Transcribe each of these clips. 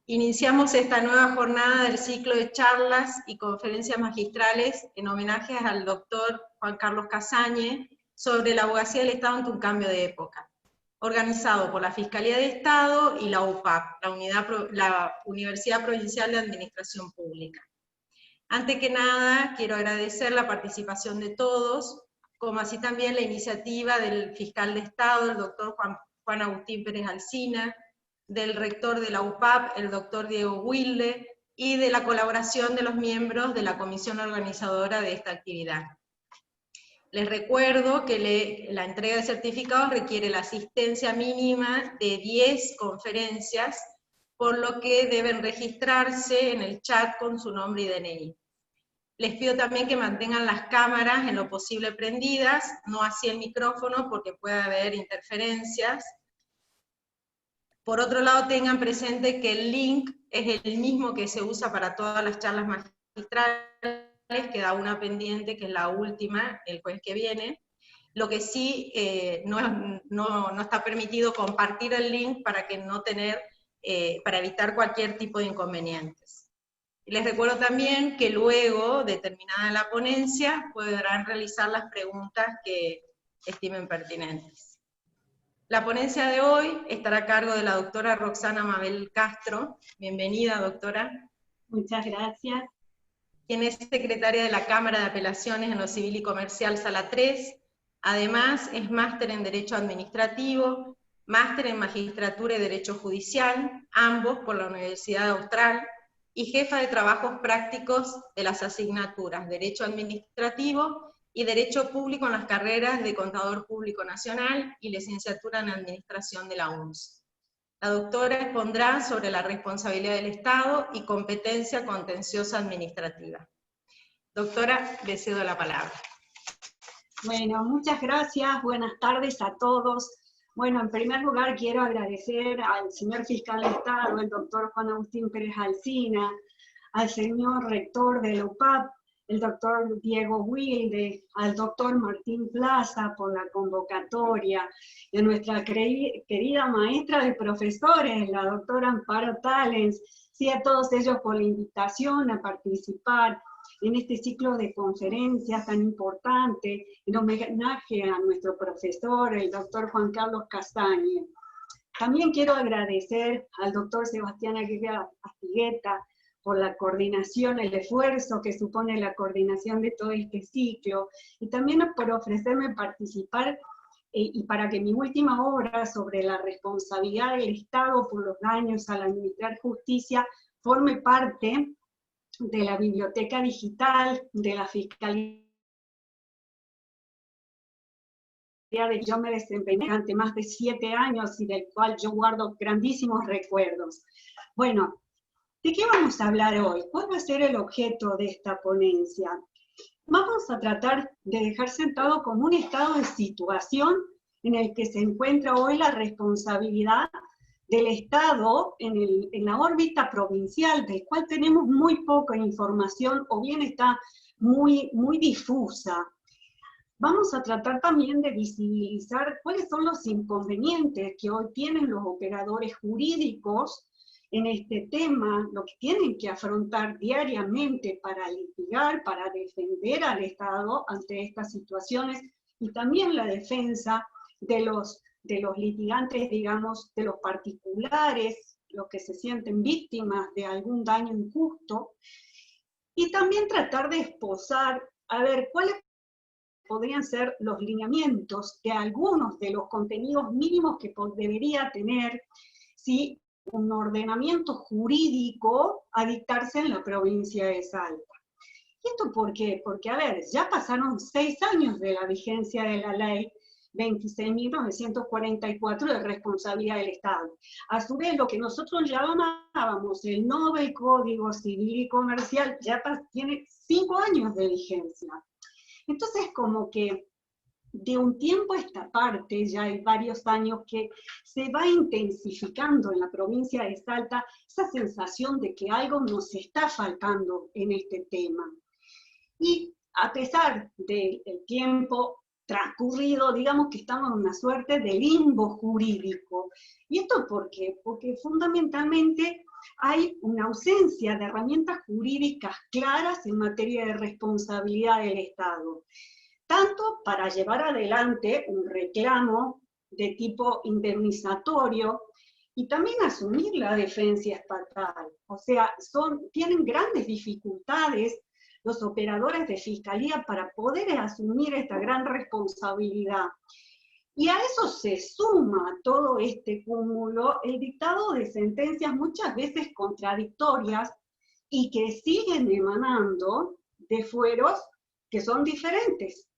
Iniciamos esta nueva jornada del ciclo de charlas y conferencias magistrales en homenaje al doctor Juan Carlos Casañe sobre la abogacía del Estado ante un cambio de época, organizado por la Fiscalía de Estado y la UPAP, la Universidad Provincial de Administración Pública. Antes que nada, quiero agradecer la participación de todos, como así también la iniciativa del fiscal de Estado, el doctor Juan Agustín Pérez Alsina, del rector de la UPAP, el doctor Diego Wilde, y de la colaboración de los miembros de la comisión organizadora de esta actividad. Les recuerdo que la entrega de certificados requiere la asistencia mínima de 10 conferencias, por lo que deben registrarse en el chat con su nombre y DNI. Les pido también que mantengan las cámaras en lo posible prendidas, no así el micrófono porque puede haber interferencias. Por otro lado, tengan presente que el link es el mismo que se usa para todas las charlas magistrales, queda una pendiente, que es la última, el jueves que viene. Lo que sí no está permitido compartir el link para para evitar cualquier tipo de inconvenientes. Les recuerdo también que luego de terminada la ponencia, podrán realizar las preguntas que estimen pertinentes. La ponencia de hoy estará a cargo de la doctora Roxana Mabel Castro. Bienvenida, doctora. Muchas gracias. Quien es secretaria de la Cámara de Apelaciones en lo Civil y Comercial Sala 3. Además, es máster en Derecho Administrativo, máster en Magistratura y Derecho Judicial, ambos por la Universidad Austral, y jefa de trabajos prácticos de las asignaturas Derecho Administrativo y Derecho Público en las carreras de Contador Público Nacional y Licenciatura en Administración de la UNS. La doctora expondrá sobre la responsabilidad del Estado y competencia contenciosa administrativa. Doctora, le cedo la palabra. Bueno, muchas gracias, buenas tardes a todos. Bueno, en primer lugar quiero agradecer al señor fiscal de Estado, el doctor Juan Agustín Pérez Alsina, al señor rector de la UPAP, el doctor Diego Wilde, al doctor Martín Plaza por la convocatoria, y a nuestra querida maestra de profesores, la doctora Amparo Talens, sí, a todos ellos por la invitación a participar en este ciclo de conferencias tan importante, en homenaje a nuestro profesor, el doctor Juan Carlos Casañe. También quiero agradecer al doctor Sebastián Aguirre Astigueta por la coordinación, el esfuerzo que supone la coordinación de todo este ciclo, y también por ofrecerme participar y para que mi última obra sobre la responsabilidad del Estado por los daños al administrar justicia forme parte de la biblioteca digital de la Fiscalía de que yo me desempeñé durante más de 7 años y del cual yo guardo grandísimos recuerdos. Bueno, ¿de qué vamos a hablar hoy? ¿Cuál va a ser el objeto de esta ponencia? Vamos a tratar de dejar sentado como un estado de situación en el que se encuentra hoy la responsabilidad del Estado en la órbita provincial, del cual tenemos muy poca información o bien está muy difusa. Vamos a tratar también de visibilizar cuáles son los inconvenientes que hoy tienen los operadores jurídicos en este tema, lo que tienen que afrontar diariamente para litigar, para defender al Estado ante estas situaciones, y también la defensa de los litigantes, digamos, de los particulares, los que se sienten víctimas de algún daño injusto, y también tratar de esbozar, a ver, cuáles podrían ser los lineamientos de algunos de los contenidos mínimos que debería tener si un ordenamiento jurídico a dictarse en la provincia de Salta. ¿Y esto por qué? Porque, a ver, ya pasaron 6 años de la vigencia de la ley 26.944 de responsabilidad del Estado. A su vez, lo que nosotros llamábamos el Nobel Código Civil y Comercial ya tiene 5 años de vigencia. Entonces, como que de un tiempo a esta parte, ya hay varios años que se va intensificando en la provincia de Salta esa sensación de que algo nos está faltando en este tema. Y a pesar del tiempo transcurrido, digamos que estamos en una suerte de limbo jurídico. ¿Y esto por qué? Porque fundamentalmente hay una ausencia de herramientas jurídicas claras en materia de responsabilidad del Estado, tanto para llevar adelante un reclamo de tipo indemnizatorio y también asumir la defensa estatal. O sea, tienen grandes dificultades los operadores de fiscalía para poder asumir esta gran responsabilidad. Y a eso se suma todo este cúmulo el dictado de sentencias muchas veces contradictorias y que siguen emanando de fueros que son diferentes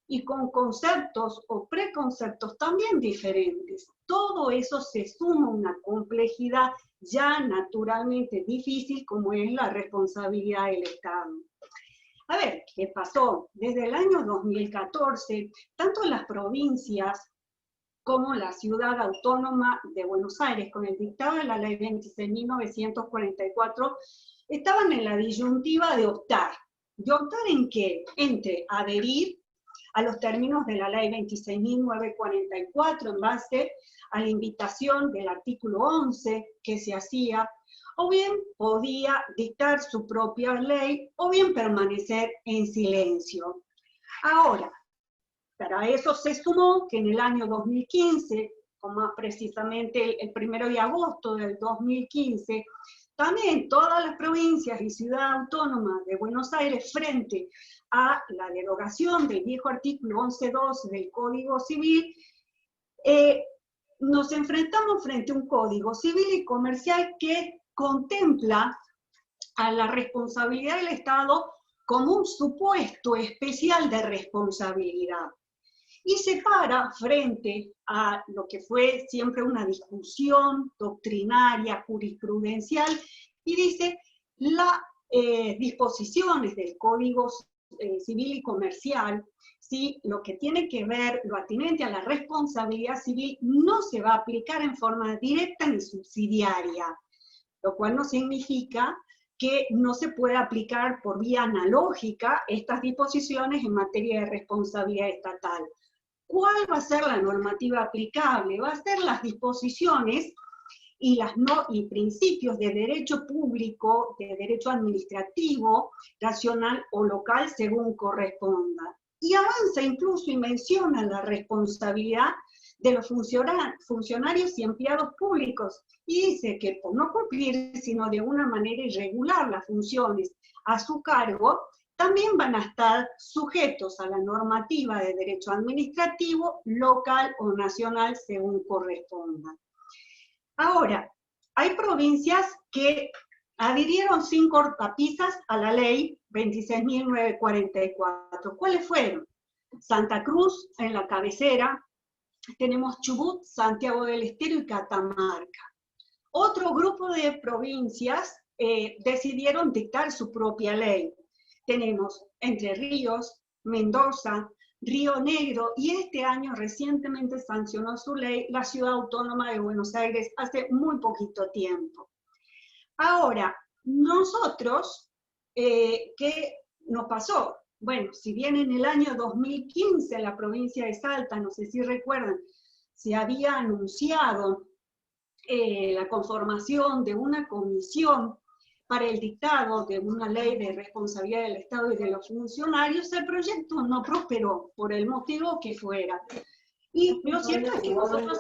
y con conceptos o preconceptos también diferentes. Todo eso se suma a una complejidad ya naturalmente difícil como es la responsabilidad del Estado. A ver, ¿qué pasó? Desde el año 2014, tanto las provincias como la Ciudad Autónoma de Buenos Aires, con el dictado de la Ley 26.944, estaban en la disyuntiva de optar. ¿De optar en qué? Entre adherir a los términos de la Ley 26.944 en base a la invitación del artículo 11 que se hacía, o bien podía dictar su propia ley, o bien permanecer en silencio. Ahora, para eso se sumó que en el año 2015, como más precisamente el 1 de agosto del 2015, también todas las provincias y ciudad autónoma de Buenos Aires, frente a la derogación del viejo artículo 11.2 del Código Civil, nos enfrentamos frente a un Código Civil y Comercial que contempla a la responsabilidad del Estado como un supuesto especial de responsabilidad. Y se para frente a lo que fue siempre una discusión doctrinaria, jurisprudencial, y dice, las disposiciones del Código Civil y Comercial, ¿sí? Lo que tiene que ver, lo atinente a la responsabilidad civil, no se va a aplicar en forma directa ni subsidiaria, lo cual no significa que no se pueda aplicar por vía analógica estas disposiciones en materia de responsabilidad estatal. ¿Cuál va a ser la normativa aplicable? Va a ser las disposiciones y principios de derecho público, de derecho administrativo, nacional o local, según corresponda. Y avanza incluso y menciona la responsabilidad de los funcionarios y empleados públicos, y dice que por no cumplir, sino de una manera irregular las funciones a su cargo, también van a estar sujetos a la normativa de derecho administrativo, local o nacional, según corresponda. Ahora, hay provincias que adhirieron sin cortapisas a la ley 26.944. ¿Cuáles fueron? Santa Cruz, en la cabecera, tenemos Chubut, Santiago del Estero y Catamarca. Otro grupo de provincias decidieron dictar su propia ley. Tenemos Entre Ríos, Mendoza, Río Negro, y este año recientemente sancionó su ley la Ciudad Autónoma de Buenos Aires hace muy poquito tiempo. Ahora, nosotros, ¿qué nos pasó? Bueno, si bien en el año 2015 la provincia de Salta, no sé si recuerdan, se había anunciado la conformación de una comisión para el dictado de una ley de responsabilidad del Estado y de los funcionarios, el proyecto no prosperó, por el motivo que fuera. Y lo cierto es que nosotros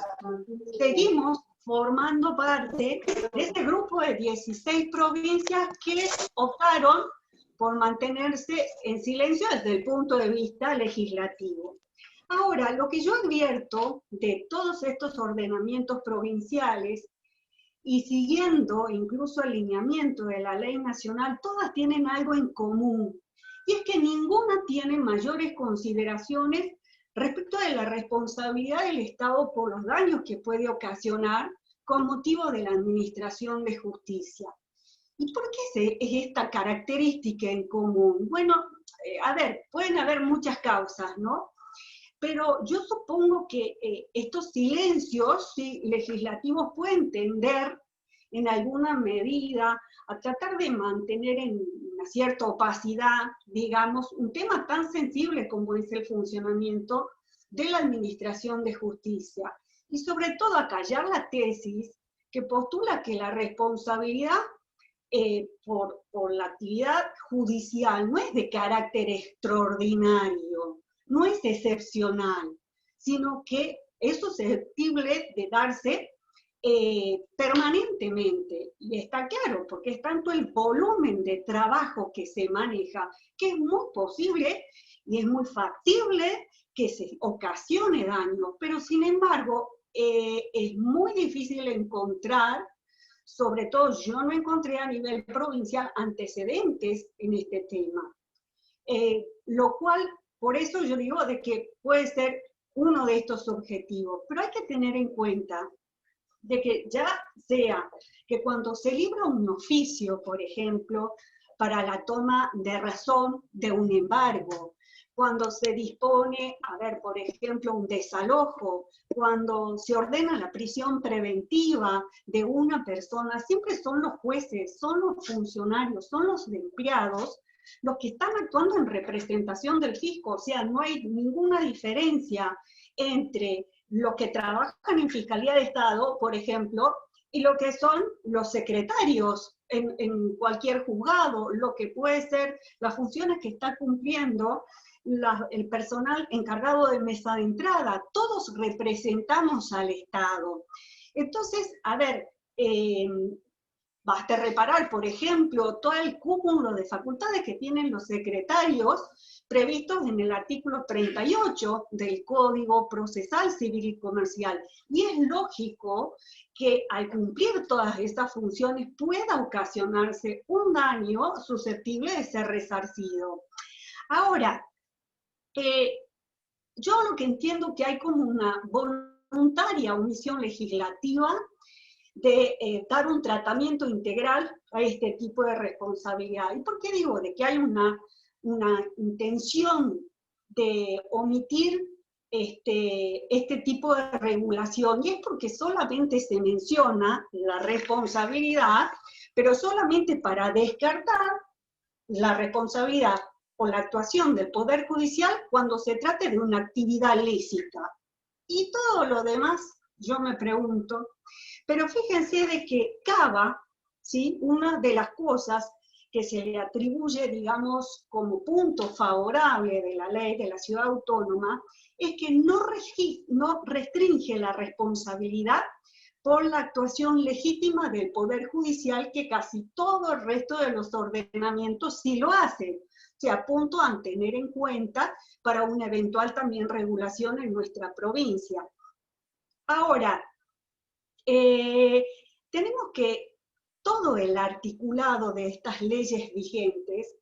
seguimos formando parte de este grupo de 16 provincias que optaron por mantenerse en silencio desde el punto de vista legislativo. Ahora, lo que yo advierto de todos estos ordenamientos provinciales, y siguiendo incluso el lineamiento de la ley nacional, todas tienen algo en común, y es que ninguna tiene mayores consideraciones respecto de la responsabilidad del Estado por los daños que puede ocasionar con motivo de la administración de justicia. ¿Y por qué es esta característica en común? Bueno, a ver, pueden haber muchas causas, ¿no? Pero yo supongo que estos silencios legislativos pueden tender en alguna medida a tratar de mantener en una cierta opacidad, digamos, un tema tan sensible como es el funcionamiento de la administración de justicia. Y sobre todo a callar la tesis que postula que la responsabilidad por la actividad judicial no es de carácter extraordinario, no es excepcional, sino que es susceptible de darse permanentemente. Y está claro, porque es tanto el volumen de trabajo que se maneja, que es muy posible y es muy factible que se ocasione daño, pero sin embargo es muy difícil encontrar, sobre todo yo no encontré a nivel provincial antecedentes en este tema. Lo cual, por eso yo digo de que puede ser uno de estos objetivos, pero hay que tener en cuenta de que ya sea que cuando se libra un oficio, por ejemplo, para la toma de razón de un embargo, cuando se dispone, a ver, por ejemplo, un desalojo, cuando se ordena la prisión preventiva de una persona, siempre son los jueces, son los funcionarios, son los empleados los que están actuando en representación del fisco, o sea, no hay ninguna diferencia entre los que trabajan en Fiscalía de Estado, por ejemplo, y lo que son los secretarios en cualquier juzgado, lo que puede ser las funciones que está cumpliendo el personal encargado de mesa de entrada. Todos representamos al Estado. Entonces, a ver, basta reparar, por ejemplo, todo el cúmulo de facultades que tienen los secretarios previstos en el artículo 38 del Código Procesal Civil y Comercial. Y es lógico que al cumplir todas estas funciones pueda ocasionarse un daño susceptible de ser resarcido. Ahora, yo lo que entiendo que hay como una voluntaria omisión legislativa de dar un tratamiento integral a este tipo de responsabilidad. ¿Y por qué digo de que hay una intención de omitir este tipo de regulación? Y es porque solamente se menciona la responsabilidad, pero solamente para descartar la responsabilidad o la actuación del Poder Judicial cuando se trate de una actividad lícita. Y todo lo demás, yo me pregunto, pero fíjense de que Cava, ¿sí?, una de las cosas que se le atribuye, digamos, como punto favorable de la ley de la ciudad autónoma, es que no restringe la responsabilidad por la actuación legítima del Poder Judicial, que casi todo el resto de los ordenamientos sí lo hacen. O sea, punto a tener en cuenta para una eventual también regulación en nuestra provincia. Ahora, tenemos que todo el articulado de estas leyes vigentes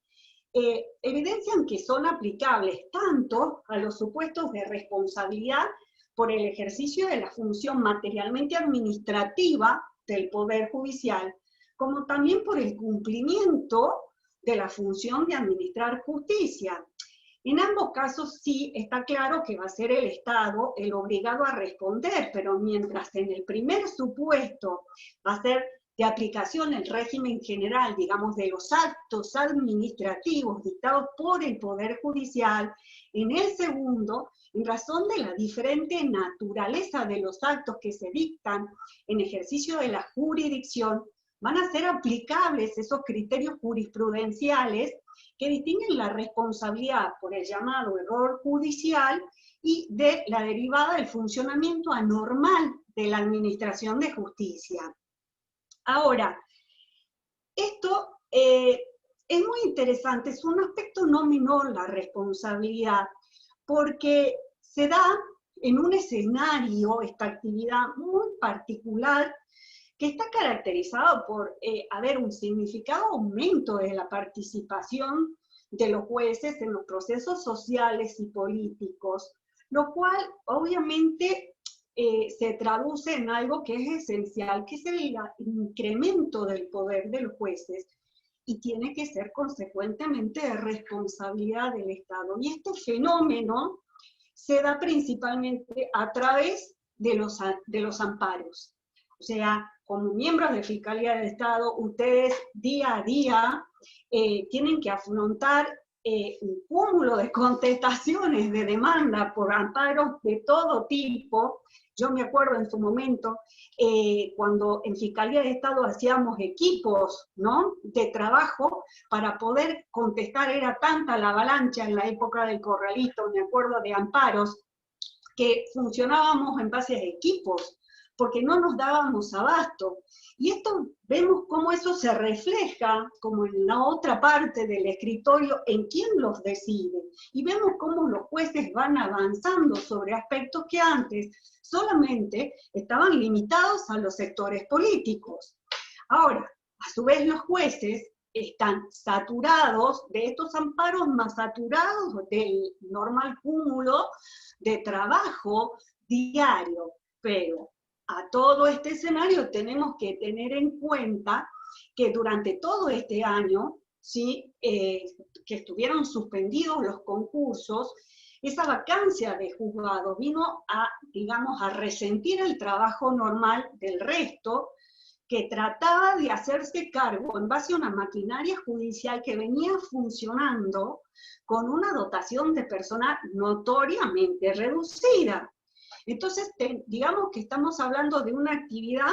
evidencian que son aplicables tanto a los supuestos de responsabilidad por el ejercicio de la función materialmente administrativa del Poder Judicial, como también por el cumplimiento de la función de administrar justicia. En ambos casos sí está claro que va a ser el Estado el obligado a responder, pero mientras en el primer supuesto va a ser de aplicación el régimen general, digamos, de los actos administrativos dictados por el Poder Judicial, en el segundo, en razón de la diferente naturaleza de los actos que se dictan en ejercicio de la jurisdicción, van a ser aplicables esos criterios jurisprudenciales que distinguen la responsabilidad por el llamado error judicial y de la derivada del funcionamiento anormal de la administración de justicia. Ahora, esto es muy interesante, es un aspecto no menor la responsabilidad, porque se da en un escenario, esta actividad muy particular, que está caracterizado por haber un significado aumento de la participación de los jueces en los procesos sociales y políticos, lo cual obviamente se traduce en algo que es esencial, que es el incremento del poder de los jueces, y tiene que ser consecuentemente de responsabilidad del Estado. Y este fenómeno se da principalmente a través de los amparos. O sea, como miembros de Fiscalía del Estado, ustedes día a día tienen que afrontar un cúmulo de contestaciones de demanda por amparos de todo tipo. Yo me acuerdo en su momento, cuando en Fiscalía de Estado hacíamos equipos, ¿no?, de trabajo para poder contestar, era tanta la avalancha en la época del Corralito, me acuerdo de amparos, que funcionábamos en base a equipos, porque no nos dábamos abasto. Y esto, vemos cómo eso se refleja, como en la otra parte del escritorio, en quién los decide. Y vemos cómo los jueces van avanzando sobre aspectos que antes solamente estaban limitados a los sectores políticos. Ahora, a su vez los jueces están saturados de estos amparos, más saturados del normal cúmulo de trabajo diario. Pero a todo este escenario tenemos que tener en cuenta que durante todo este año, ¿sí?, que estuvieron suspendidos los concursos, esa vacancia de juzgados vino a, digamos, a resentir el trabajo normal del resto, que trataba de hacerse cargo en base a una maquinaria judicial que venía funcionando con una dotación de personal notoriamente reducida. Entonces, digamos que estamos hablando de una actividad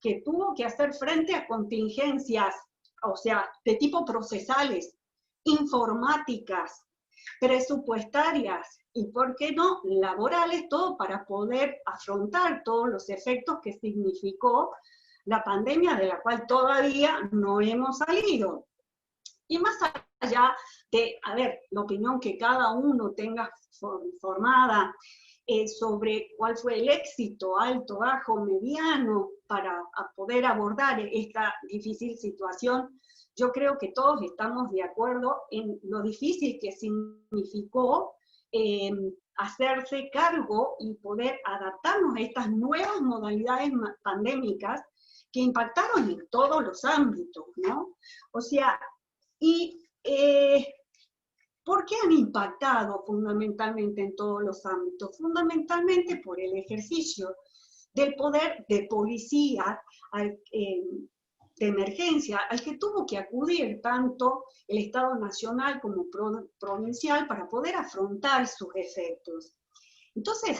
que tuvo que hacer frente a contingencias, o sea, de tipo procesales, informáticas, presupuestarias y, ¿por qué no?, laborales, todo para poder afrontar todos los efectos que significó la pandemia, de la cual todavía no hemos salido. Y más allá de, a ver, la opinión que cada uno tenga formada sobre cuál fue el éxito, alto, bajo, mediano, para poder abordar esta difícil situación, yo creo que todos estamos de acuerdo en lo difícil que significó hacerse cargo y poder adaptarnos a estas nuevas modalidades pandémicas que impactaron en todos los ámbitos, ¿no? O sea, y ¿por qué han impactado fundamentalmente en todos los ámbitos? Fundamentalmente por el ejercicio del poder de policía de emergencia al que tuvo que acudir tanto el Estado Nacional como provincial para poder afrontar sus efectos. Entonces,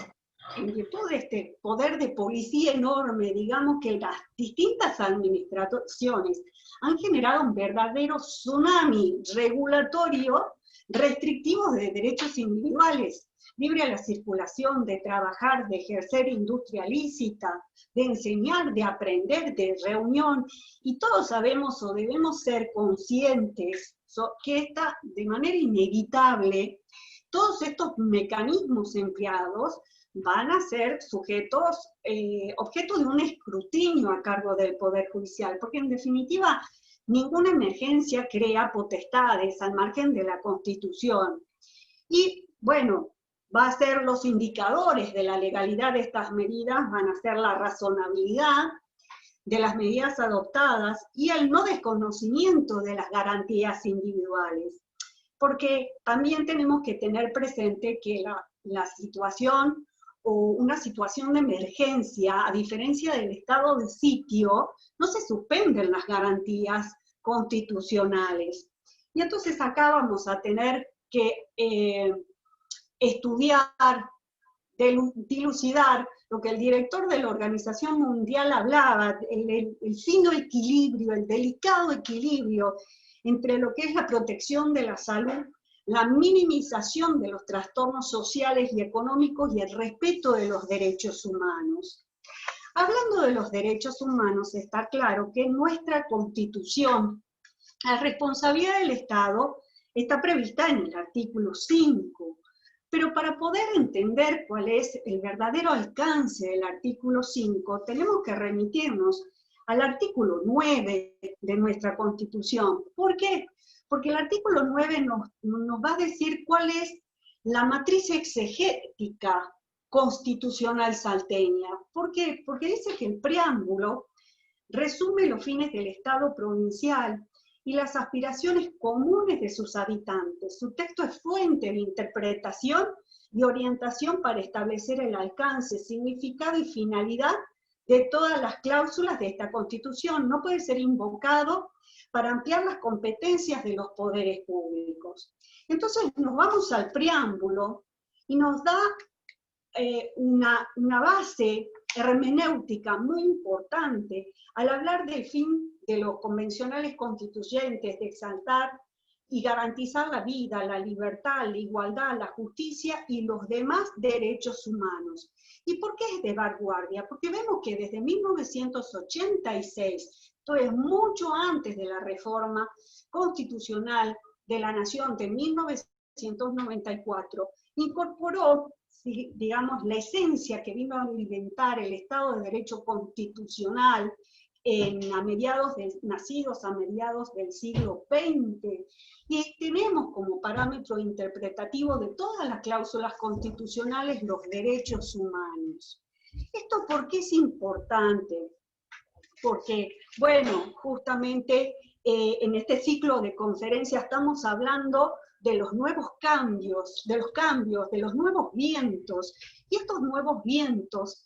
en virtud de este poder de policía enorme, digamos que las distintas administraciones han generado un verdadero tsunami regulatorio restrictivo de derechos individuales, libre a la circulación, de trabajar, de ejercer industria lícita, de enseñar, de aprender, de reunión, y todos sabemos o debemos ser conscientes que esta, de manera inevitable, todos estos mecanismos empleados van a ser sujetos, objeto de un escrutinio a cargo del Poder Judicial, porque en definitiva ninguna emergencia crea potestades al margen de la Constitución. Y bueno, va a ser los indicadores de la legalidad de estas medidas, van a ser la razonabilidad de las medidas adoptadas y el no desconocimiento de las garantías individuales. Porque también tenemos que tener presente que la situación o una situación de emergencia, a diferencia del estado de sitio, no se suspenden las garantías constitucionales. Y entonces acá vamos a tener que estudiar, dilucidar lo que el director de la Organización Mundial hablaba, el fino equilibrio, el delicado equilibrio entre lo que es la protección de la salud, la minimización de los trastornos sociales y económicos y el respeto de los derechos humanos. Hablando de los derechos humanos, está claro que en nuestra Constitución la responsabilidad del Estado está prevista en el artículo 5, pero para poder entender cuál es el verdadero alcance del artículo 5, tenemos que remitirnos al artículo 9 de nuestra Constitución. ¿Por qué? Porque el artículo 9 nos va a decir cuál es la matriz exegética constitucional salteña. ¿Por qué? Porque dice que el preámbulo resume los fines del Estado provincial y las aspiraciones comunes de sus habitantes. Su texto es fuente de interpretación y orientación para establecer el alcance, significado y finalidad de todas las cláusulas de esta Constitución. No puede ser invocado para ampliar las competencias de los poderes públicos. Entonces nos vamos al preámbulo y nos da una base hermenéutica muy importante al hablar del fin de los convencionales constituyentes, de exaltar y garantizar la vida, la libertad, la igualdad, la justicia y los demás derechos humanos. ¿Y por qué es de vanguardia? Porque vemos que desde 1986, esto es mucho antes de la reforma constitucional de la Nación de 1994, incorporó, digamos, la esencia que vino a alimentar el Estado de Derecho constitucional nacidos a mediados del siglo XX, y tenemos como parámetro interpretativo de todas las cláusulas constitucionales los derechos humanos. ¿Esto por qué es importante? Porque, bueno, justamente en este ciclo de conferencias estamos hablando de los nuevos cambios, de los nuevos vientos, y estos nuevos vientos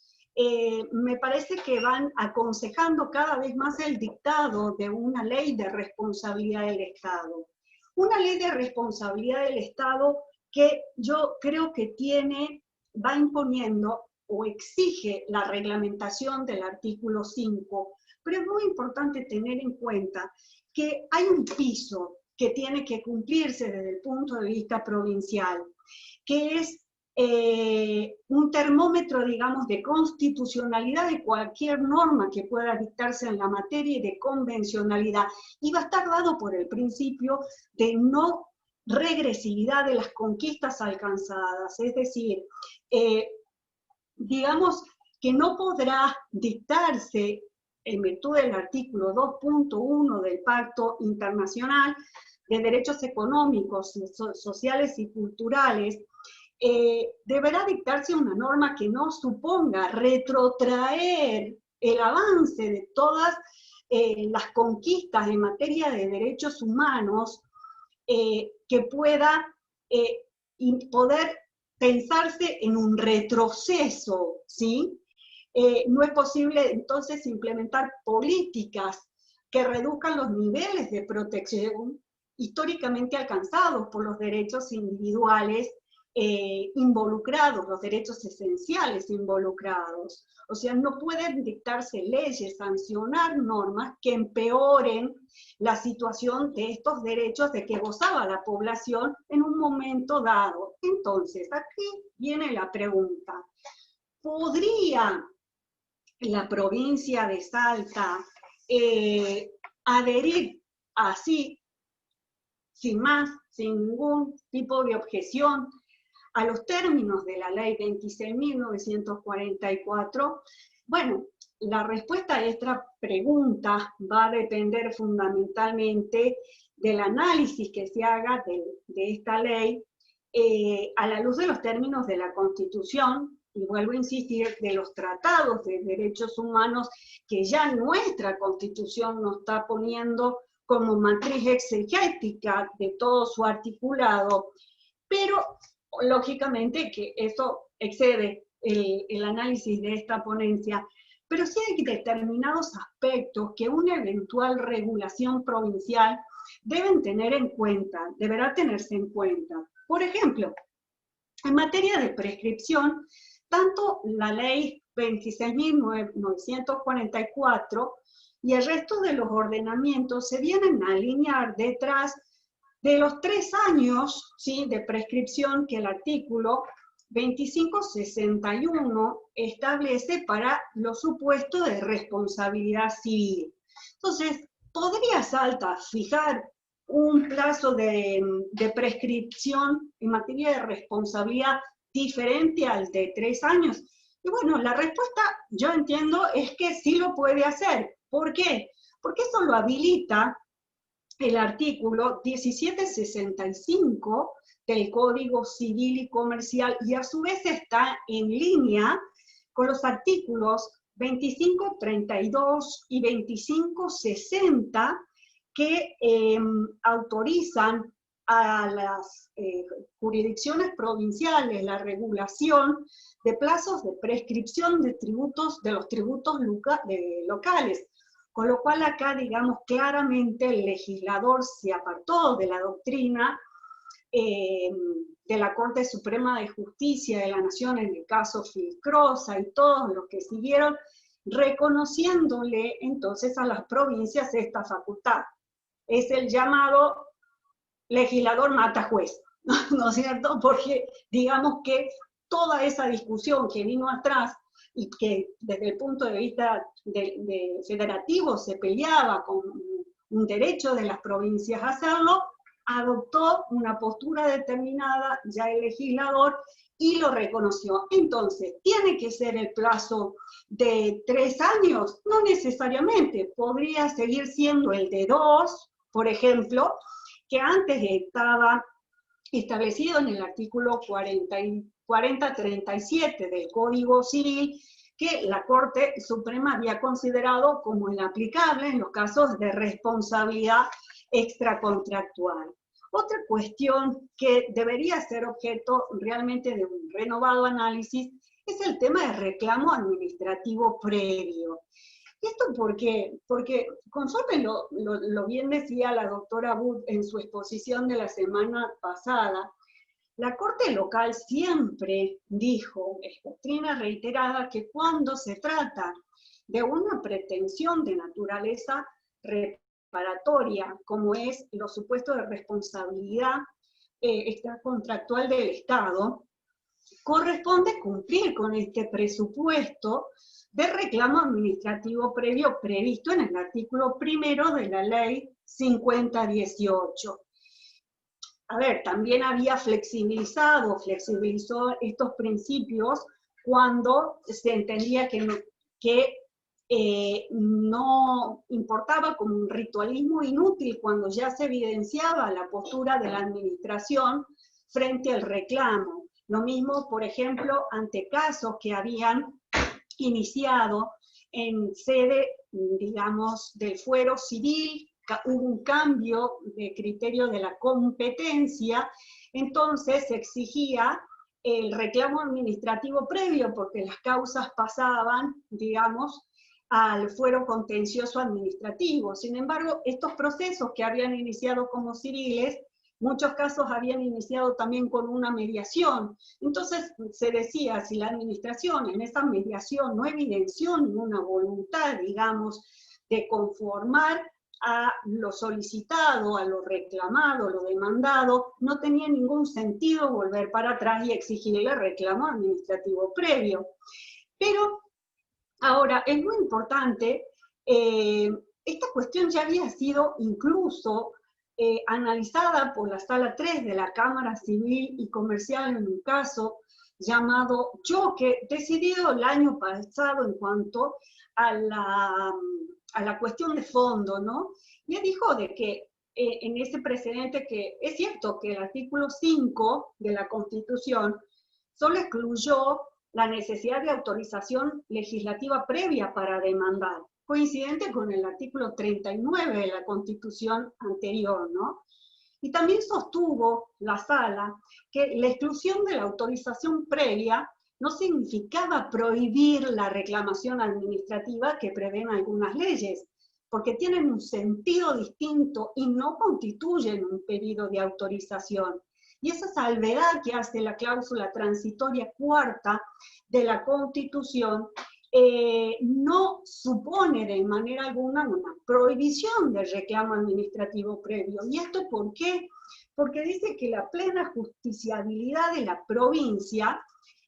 me parece que van aconsejando cada vez más el dictado de una ley de responsabilidad del Estado. Una ley de responsabilidad del Estado que yo creo que va imponiendo o exige la reglamentación del artículo 5, pero es muy importante tener en cuenta que hay un piso que tiene que cumplirse desde el punto de vista provincial, que es un termómetro, digamos, de constitucionalidad de cualquier norma que pueda dictarse en la materia y de convencionalidad, y va a estar dado por el principio de no regresividad de las conquistas alcanzadas, es decir, digamos que no podrá dictarse en virtud del artículo 2.1 del Pacto Internacional de Derechos Económicos, Sociales y Culturales, deberá dictarse una norma que no suponga retrotraer el avance de todas las conquistas en materia de derechos humanos, que pueda poder pensarse en un retroceso, ¿sí? No es posible entonces implementar políticas que reduzcan los niveles de protección históricamente alcanzados por los derechos individuales involucrados, los derechos esenciales involucrados. O sea, no pueden dictarse leyes, sancionar normas que empeoren la situación de estos derechos de que gozaba la población en un momento dado. Entonces, aquí viene la pregunta. ¿Podría la provincia de Salta adherir así, sin más, sin ningún tipo de objeción, a los términos de la ley 26.944? Bueno, la respuesta a esta pregunta va a depender fundamentalmente del análisis que se haga de esta ley a la luz de los términos de la Constitución, y vuelvo a insistir, de los tratados de derechos humanos que ya nuestra Constitución nos está poniendo como matriz exegética de todo su articulado, pero lógicamente que eso excede el análisis de esta ponencia, pero sí hay determinados aspectos que una eventual regulación provincial deberá tenerse en cuenta. Por ejemplo, en materia de prescripción, tanto la ley 26.944 y el resto de los ordenamientos se vienen a alinear detrás de los 3 años, ¿sí?, de prescripción que el artículo 2561 establece para los supuestos de responsabilidad civil. Entonces, ¿podría Salta fijar un plazo de prescripción en materia de responsabilidad diferente al de 3 años? Y bueno, la respuesta, yo entiendo, es que sí lo puede hacer. ¿Por qué? Porque eso lo habilita el artículo 1765 del Código Civil y Comercial, y a su vez está en línea con los artículos 2532 y 2560 que autorizan a las jurisdicciones provinciales la regulación de plazos de prescripción de tributos, de los tributos locales. Con lo cual acá, digamos, claramente el legislador se apartó de la doctrina de la Corte Suprema de Justicia de la Nación en el caso Filcrosa y todos los que siguieron, reconociéndole entonces a las provincias esta facultad. Es el llamado legislador mata juez, ¿no es cierto? Porque digamos que toda esa discusión que vino atrás y que desde el punto de vista de federativo se peleaba con un derecho de las provincias a hacerlo, adoptó una postura determinada ya el legislador y lo reconoció. Entonces, ¿tiene que ser el plazo de 3 años? No necesariamente, podría seguir siendo el de 2, por ejemplo, que antes estaba establecido en el artículo 4037 del Código Civil, que la Corte Suprema había considerado como inaplicable en los casos de responsabilidad extracontractual. Otra cuestión que debería ser objeto realmente de un renovado análisis es el tema del reclamo administrativo previo. ¿Y esto por qué? Porque conforme lo bien decía la doctora Wood en su exposición de la semana pasada, la Corte local siempre dijo, es doctrina reiterada, que cuando se trata de una pretensión de naturaleza reparatoria, como es los supuestos de responsabilidad extracontractual del Estado, corresponde cumplir con este presupuesto de reclamo administrativo previo previsto en el artículo 1 de la ley 5018. A ver, también había flexibilizó estos principios cuando se entendía que no importaba como un ritualismo inútil cuando ya se evidenciaba la postura de la administración frente al reclamo. Lo mismo, por ejemplo, ante casos que habían iniciado en sede, digamos, del fuero civil, hubo un cambio de criterio de la competencia, entonces se exigía el reclamo administrativo previo porque las causas pasaban, digamos, al fuero contencioso administrativo. Sin embargo, estos procesos que habían iniciado como civiles, muchos casos habían iniciado también con una mediación. Entonces se decía, si la administración en esa mediación no evidenció ninguna voluntad, digamos, de conformar a lo solicitado, a lo reclamado, lo demandado, no tenía ningún sentido volver para atrás y exigirle reclamo administrativo previo. Pero ahora, es muy importante, esta cuestión ya había sido incluso analizada por la Sala 3 de la Cámara Civil y Comercial en un caso llamado Choque, decidido el año pasado en cuanto a la cuestión de fondo, ¿no? Ya dijo de que en ese precedente que es cierto que el artículo 5 de la Constitución solo excluyó la necesidad de autorización legislativa previa para demandar, coincidente con el artículo 39 de la Constitución anterior, ¿no? Y también sostuvo la Sala que la exclusión de la autorización previa no significaba prohibir la reclamación administrativa que prevén algunas leyes, porque tienen un sentido distinto y no constituyen un pedido de autorización. Y esa salvedad que hace la cláusula transitoria cuarta de la Constitución no supone de manera alguna una prohibición del reclamo administrativo previo. ¿Y esto por qué? Porque dice que la plena justiciabilidad de la provincia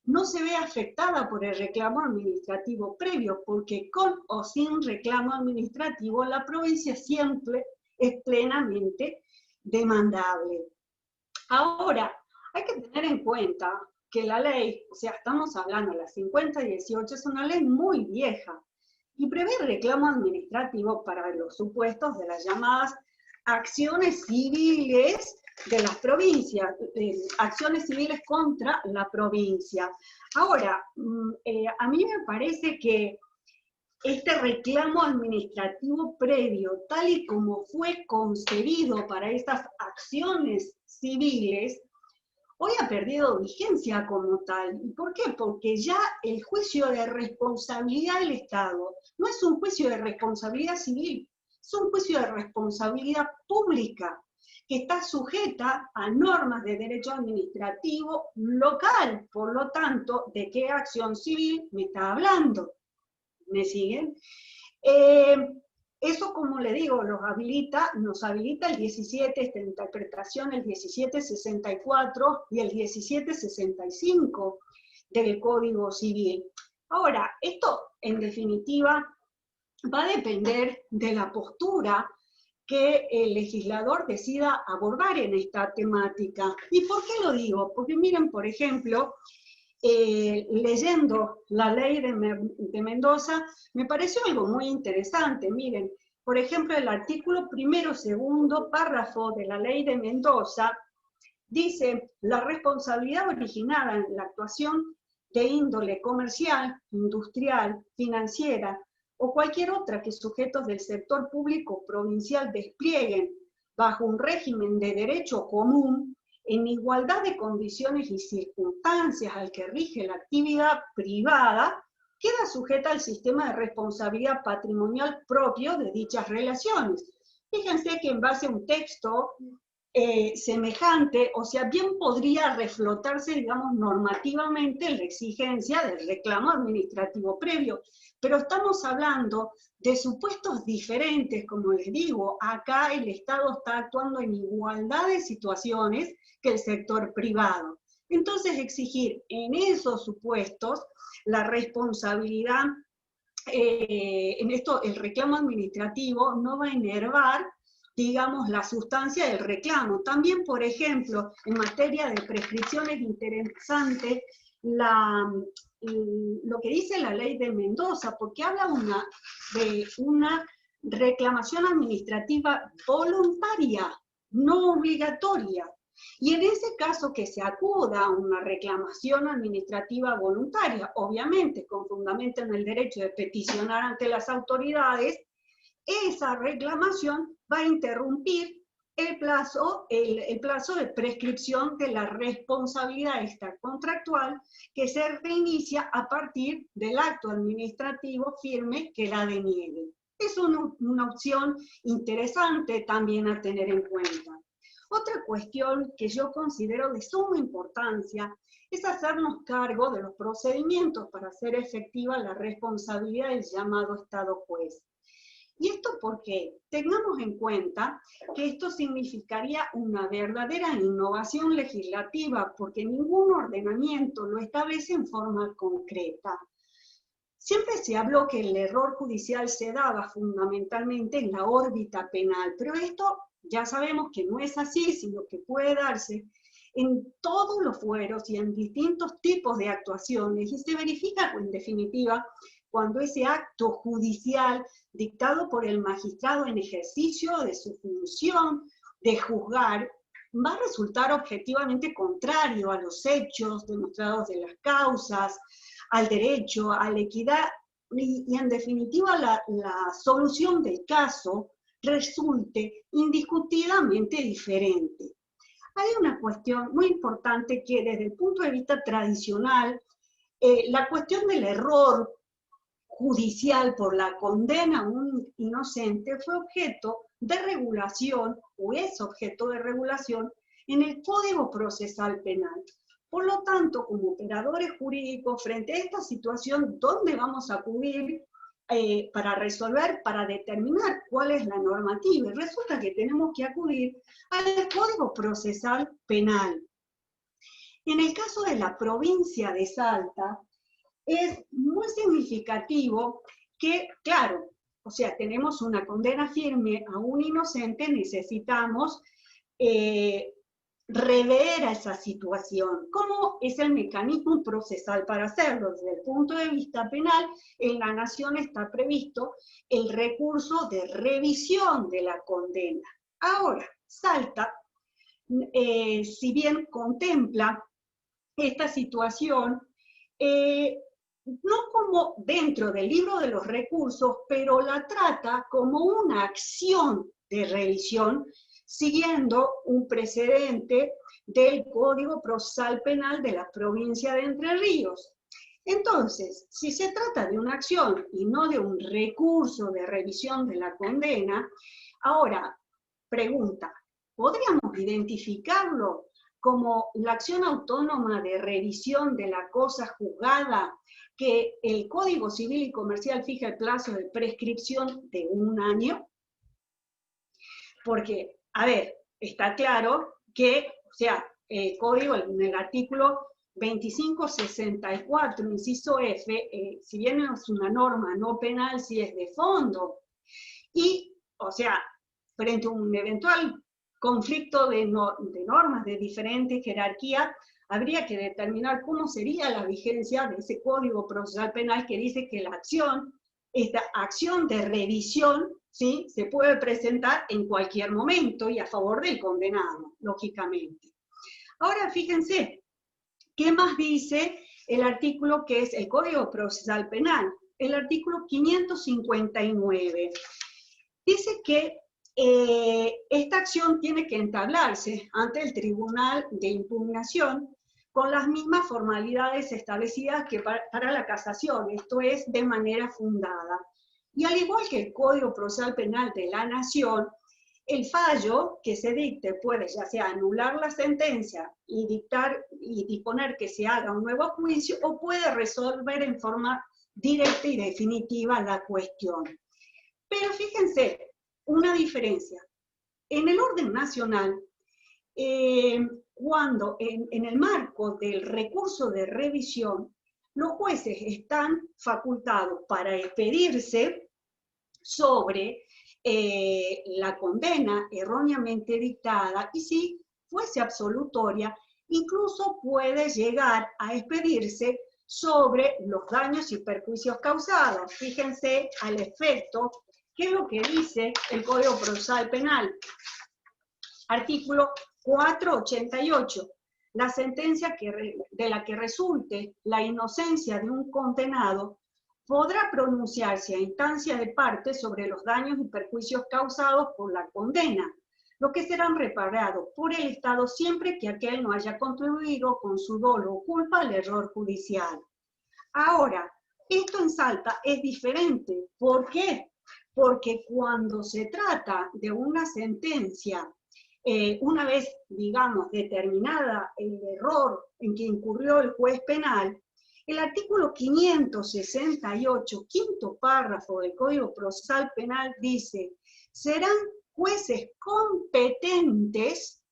no se ve afectada por el reclamo administrativo previo, porque con o sin reclamo administrativo la provincia siempre es plenamente demandable. Ahora, hay que tener en cuenta que la ley, o sea, estamos hablando de la 5018, es una ley muy vieja y prevé reclamo administrativo para los supuestos de las llamadas acciones civiles de las provincias, acciones civiles contra la provincia. Ahora, a mí me parece que este reclamo administrativo previo, tal y como fue concebido para estas acciones civiles, hoy ha perdido vigencia como tal. ¿Y por qué? Porque ya el juicio de responsabilidad del Estado no es un juicio de responsabilidad civil, es un juicio de responsabilidad pública, que está sujeta a normas de derecho administrativo local. Por lo tanto, ¿de qué acción civil me está hablando? ¿Me siguen? Eso, como le digo, nos habilita el 17, esta interpretación, el 1764 y el 1765 del Código Civil. Ahora, esto, en definitiva, va a depender de la postura que el legislador decida abordar en esta temática. ¿Y por qué lo digo? Porque miren, por ejemplo, leyendo la ley de Mendoza, me pareció algo muy interesante. Miren, por ejemplo, el artículo 1º, 2º párrafo de la ley de Mendoza dice: la responsabilidad originada en la actuación de índole comercial, industrial, financiera o cualquier otra que sujetos del sector público provincial desplieguen bajo un régimen de derecho común en igualdad de condiciones y circunstancias al que rige la actividad privada, queda sujeta al sistema de responsabilidad patrimonial propio de dichas relaciones. Fíjense que en base a un texto semejante, o sea, bien podría reflotarse, digamos, normativamente la exigencia del reclamo administrativo previo, pero estamos hablando de supuestos diferentes, como les digo, acá el Estado está actuando en igualdad de situaciones que el sector privado. Entonces, exigir en esos supuestos la responsabilidad, en esto el reclamo administrativo no va a enervar, digamos, la sustancia del reclamo. También, por ejemplo, en materia de prescripción es interesante lo que dice la ley de Mendoza, porque habla de una reclamación administrativa voluntaria, no obligatoria. Y en ese caso que se acuda a una reclamación administrativa voluntaria, obviamente con fundamento en el derecho de peticionar ante las autoridades, esa reclamación va a interrumpir el plazo de prescripción de la responsabilidad extracontractual que se reinicia a partir del acto administrativo firme que la deniegue. Es una opción interesante también a tener en cuenta. Otra cuestión que yo considero de suma importancia es hacernos cargo de los procedimientos para hacer efectiva la responsabilidad del llamado Estado juez. ¿Y esto por qué? Tengamos en cuenta que esto significaría una verdadera innovación legislativa, porque ningún ordenamiento lo establece en forma concreta. Siempre se habló que el error judicial se daba fundamentalmente en la órbita penal, pero esto ya sabemos que no es así, sino que puede darse en todos los fueros y en distintos tipos de actuaciones, y se verifica, en definitiva, cuando ese acto judicial dictado por el magistrado en ejercicio de su función de juzgar va a resultar objetivamente contrario a los hechos demostrados de las causas, al derecho, a la equidad, y en definitiva la solución del caso resulte indiscutidamente diferente. Hay una cuestión muy importante que desde el punto de vista tradicional, la cuestión del error judicial por la condena a un inocente fue objeto de regulación, o es objeto de regulación, en el Código Procesal Penal. Por lo tanto, como operadores jurídicos, frente a esta situación, ¿dónde vamos a acudir para resolver, para determinar cuál es la normativa? Y resulta que tenemos que acudir al Código Procesal Penal. En el caso de la provincia de Salta, es muy significativo que, claro, o sea, tenemos una condena firme a un inocente, necesitamos rever a esa situación. ¿Cómo es el mecanismo procesal para hacerlo? Desde el punto de vista penal, en la Nación está previsto el recurso de revisión de la condena. Ahora, Salta, si bien contempla esta situación, no como dentro del libro de los recursos, pero la trata como una acción de revisión, siguiendo un precedente del Código Procesal Penal de la provincia de Entre Ríos. Entonces, si se trata de una acción y no de un recurso de revisión de la condena, ahora, pregunta, ¿podríamos identificarlo como la acción autónoma de revisión de la cosa juzgada, que el Código Civil y Comercial fija el plazo de prescripción de 1 año? Porque, a ver, está claro que, o sea, el código, en el artículo 2564, inciso F, si bien es una norma no penal, sí es de fondo. Y, o sea, frente a un eventual conflicto de normas de diferente jerarquía, habría que determinar cómo sería la vigencia de ese Código Procesal Penal que dice que la acción, esta acción de revisión, ¿sí?, se puede presentar en cualquier momento y a favor del condenado, lógicamente. Ahora, fíjense, ¿qué más dice el artículo que es el Código Procesal Penal? El artículo 559. Dice que esta acción tiene que entablarse ante el Tribunal de Impugnación con las mismas formalidades establecidas que para la casación, esto es, de manera fundada. Y al igual que el Código Procesal Penal de la Nación, el fallo que se dicte puede ya sea anular la sentencia y dictar y disponer que se haga un nuevo juicio, o puede resolver en forma directa y definitiva la cuestión. Pero fíjense, una diferencia. En el orden nacional, cuando en el marco del recurso de revisión, los jueces están facultados para expedirse sobre la condena erróneamente dictada, y si fuese absolutoria, incluso puede llegar a expedirse sobre los daños y perjuicios causados. Fíjense al efecto, ¿qué es lo que dice el Código Procesal Penal? Artículo 488. La sentencia de la que resulte la inocencia de un condenado podrá pronunciarse a instancia de parte sobre los daños y perjuicios causados por la condena, los que serán reparados por el Estado siempre que aquel no haya contribuido con su dolo o culpa al error judicial. Ahora, esto en Salta es diferente. ¿Por qué? Porque cuando se trata de una sentencia, una vez, digamos, determinada el error en que incurrió el juez penal, el artículo 568, quinto párrafo del Código Procesal Penal dice: serán jueces competentes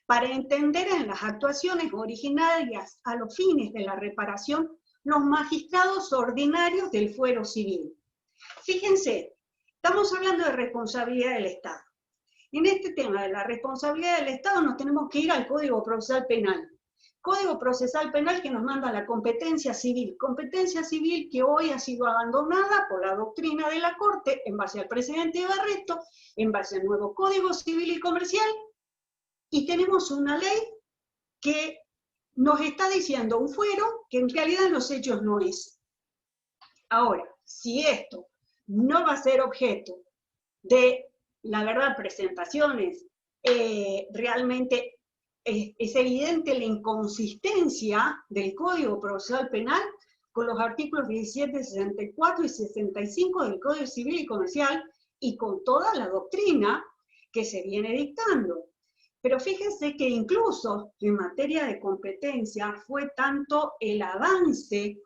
para entender en las actuaciones originarias a los fines de la reparación los magistrados ordinarios del fuero civil. Fíjense, estamos hablando de responsabilidad del Estado. En este tema de la responsabilidad del Estado nos tenemos que ir al Código Procesal Penal. Código Procesal Penal que nos manda la competencia civil que hoy ha sido abandonada por la doctrina de la Corte en base al precedente de Barreto, en base al nuevo Código Civil y Comercial, y tenemos una ley que nos está diciendo un fuero que en realidad en los hechos no es. Ahora, si esto no va a ser objeto de, la verdad, presentaciones, realmente es evidente la inconsistencia del Código Procesal Penal con los artículos 17, 64 y 65 del Código Civil y Comercial y con toda la doctrina que se viene dictando. Pero fíjense que incluso en materia de competencia fue tanto el avance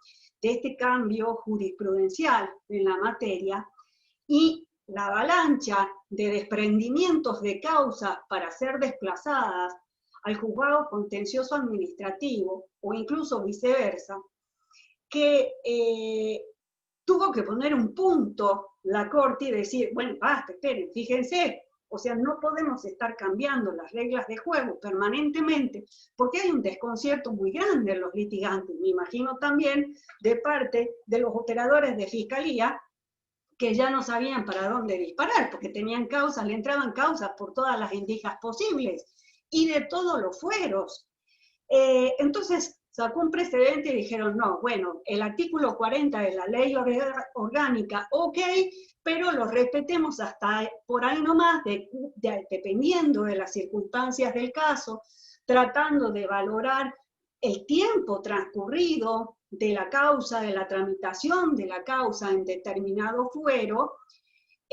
de este cambio jurisprudencial en la materia y la avalancha de desprendimientos de causas para ser desplazadas al juzgado contencioso administrativo, o incluso viceversa, que tuvo que poner un punto la Corte y decir, bueno, basta, esperen, fíjense, o sea, no podemos estar cambiando las reglas de juego permanentemente, porque hay un desconcierto muy grande en los litigantes, me imagino también de parte de los operadores de fiscalía, que ya no sabían para dónde disparar, porque tenían causas, le entraban causas por todas las endijas posibles, y de todos los fueros. Entonces, sacó un precedente y dijeron, no, bueno, el artículo 40 de la ley orgánica, ok, pero lo respetemos hasta por ahí nomás, dependiendo de las circunstancias del caso, tratando de valorar el tiempo transcurrido de la causa, de la tramitación de la causa en determinado fuero,